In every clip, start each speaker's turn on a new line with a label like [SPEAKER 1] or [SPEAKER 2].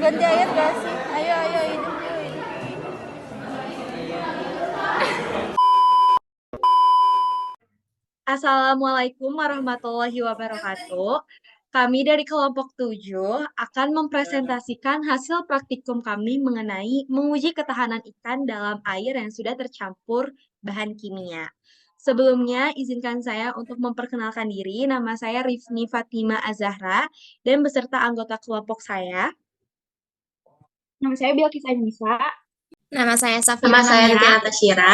[SPEAKER 1] Ganti air gak sih? Ayo, ayo, hidup yuk, hidup.
[SPEAKER 2] Assalamualaikum warahmatullahi wabarakatuh. Kami dari kelompok 7 akan mempresentasikan hasil praktikum kami mengenai menguji ketahanan ikan dalam air yang sudah tercampur bahan kimia. Sebelumnya, izinkan saya untuk memperkenalkan diri. Nama saya Rifni Fatima Azahra dan beserta anggota kelompok saya.
[SPEAKER 1] Nama saya Bilkis Anissa.
[SPEAKER 3] Nama saya
[SPEAKER 4] Nama
[SPEAKER 3] Safina
[SPEAKER 4] saya
[SPEAKER 3] Namira.
[SPEAKER 4] Tiana Tasyira.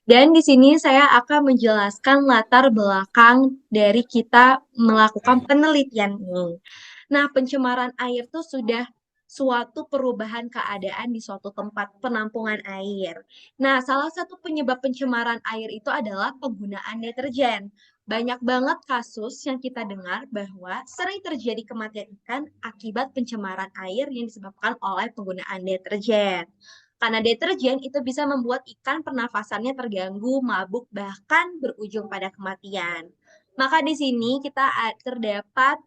[SPEAKER 2] Dan di sini saya akan menjelaskan latar belakang dari kita melakukan penelitian ini. Nah, pencemaran air itu sudah suatu perubahan keadaan di suatu tempat penampungan air. Nah, salah satu penyebab pencemaran air itu adalah penggunaan deterjen. Banyak banget kasus yang kita dengar bahwa sering terjadi kematian ikan akibat pencemaran air yang disebabkan oleh penggunaan deterjen. Karena deterjen itu bisa membuat ikan pernafasannya terganggu, mabuk, bahkan berujung pada kematian. Maka di sini kita terdapat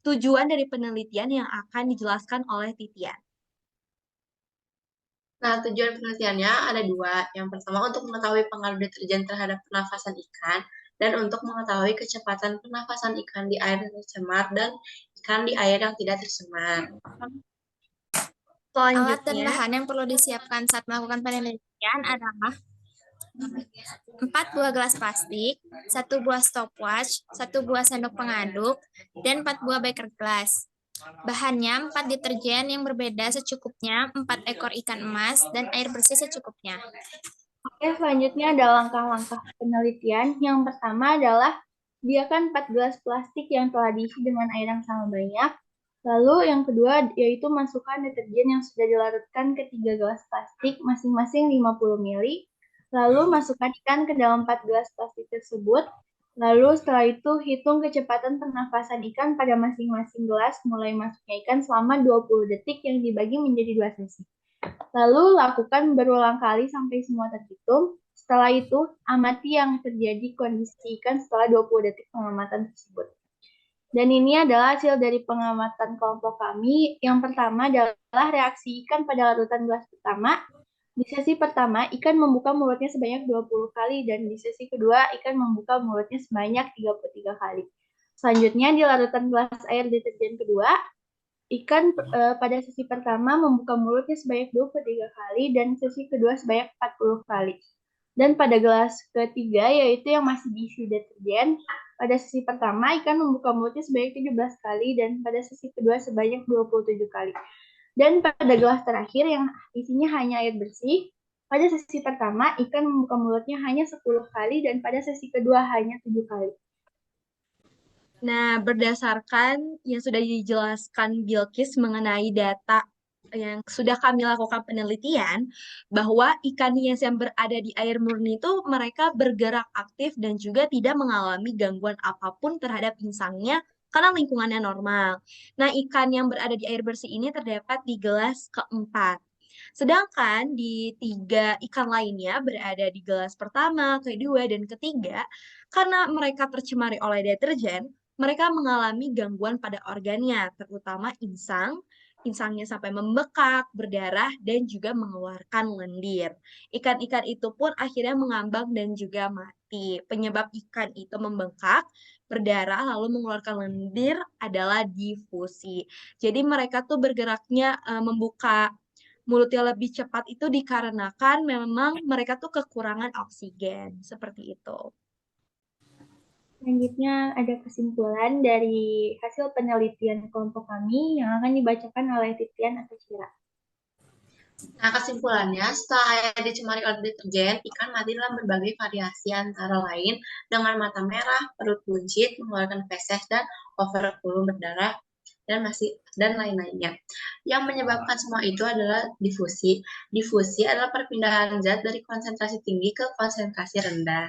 [SPEAKER 2] tujuan dari penelitian yang akan dijelaskan oleh Titian.
[SPEAKER 4] Nah, tujuan penelitiannya ada dua. Yang pertama untuk mengetahui pengaruh deterjen terhadap pernafasan ikan, dan untuk mengetahui kecepatan pernafasan ikan di air yang tercemar dan ikan di air yang tidak tercemar.
[SPEAKER 3] Alat dan
[SPEAKER 2] Selanjutnya,
[SPEAKER 3] bahan yang perlu disiapkan saat melakukan penelitian adalah 4 buah gelas plastik, 1 buah stopwatch, 1 buah sendok pengaduk, dan 4 buah beker gelas. Bahannya 4 deterjen yang berbeda secukupnya, 4 ekor ikan emas, dan air bersih secukupnya.
[SPEAKER 1] Oke, selanjutnya ada langkah-langkah penelitian. Yang pertama adalah sediakan 4 gelas plastik yang telah diisi dengan air yang sama banyak. Lalu yang kedua yaitu masukkan deterjen yang sudah dilarutkan ke 3 gelas plastik masing-masing 50 ml. Lalu masukkan ikan ke dalam 4 gelas plastik tersebut. Lalu setelah itu hitung kecepatan pernafasan ikan pada masing-masing gelas mulai masuknya ikan selama 20 detik yang dibagi menjadi 2 sesi. Lalu lakukan berulang kali sampai semua terhitung. Setelah itu, amati yang terjadi kondisi ikan setelah 20 detik pengamatan tersebut. Dan ini adalah hasil dari pengamatan kelompok kami. Yang pertama adalah reaksi ikan pada larutan gelas pertama. Di sesi pertama, ikan membuka mulutnya sebanyak 20 kali, dan di sesi kedua, ikan membuka mulutnya sebanyak 33 kali. Selanjutnya, di larutan gelas air deterjen kedua, ikan pada sesi pertama membuka mulutnya sebanyak 23 kali dan sesi kedua sebanyak 40 kali. Dan pada gelas ketiga, yaitu yang masih diisi deterjen, pada sesi pertama ikan membuka mulutnya sebanyak 17 kali dan pada sesi kedua sebanyak 27 kali. Dan pada gelas terakhir yang isinya hanya air bersih, pada sesi pertama ikan membuka mulutnya hanya 10 kali dan pada sesi kedua hanya 7 kali.
[SPEAKER 2] nah berdasarkan yang sudah dijelaskan Bilkis mengenai data yang sudah kami lakukan penelitian, bahwa ikan hias yang berada di air murni itu mereka bergerak aktif dan juga tidak mengalami gangguan apapun terhadap insangnya karena lingkungannya normal. Nah, ikan yang berada di air bersih ini terdapat di gelas keempat. Sedangkan di 3 ikan lainnya berada di gelas pertama, kedua, dan ketiga, karena mereka tercemari oleh deterjen, mereka mengalami gangguan pada organnya, terutama insang. Insangnya sampai membekak, berdarah, dan juga mengeluarkan lendir. Ikan-ikan itu pun akhirnya mengambang dan juga mati. Penyebab ikan itu membengkak, berdarah, lalu mengeluarkan lendir adalah difusi. Jadi mereka tuh bergeraknya membuka mulutnya lebih cepat itu dikarenakan memang mereka tuh kekurangan oksigen, seperti itu.
[SPEAKER 1] Selanjutnya ada kesimpulan dari hasil penelitian kelompok kami yang akan dibacakan oleh Titian atau Cira.
[SPEAKER 4] Nah, kesimpulannya, setelah air dicemari oleh deterjen, ikan mati dalam berbagai variasi antara lain dengan mata merah, perut buncit, mengeluarkan feses dan overflow berdarah, dan lain-lainnya. Yang menyebabkan semua itu adalah difusi. Difusi adalah perpindahan zat dari konsentrasi tinggi ke konsentrasi rendah.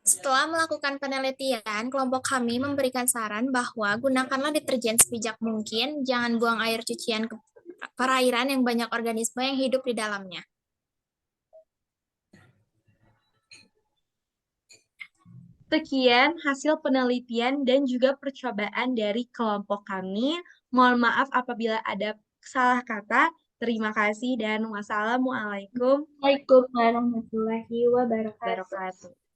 [SPEAKER 3] Setelah melakukan penelitian, kelompok kami memberikan saran bahwa gunakanlah deterjen sebijak mungkin, jangan buang air cucian ke perairan yang banyak organisme yang hidup di dalamnya.
[SPEAKER 2] Sekian hasil penelitian dan juga percobaan dari kelompok kami. Mohon maaf apabila ada salah kata. Terima kasih dan wassalamualaikum
[SPEAKER 1] Waalaikumsalam warahmatullahi wabarakatuh.
[SPEAKER 2] warahmatullahi wabarakatuh.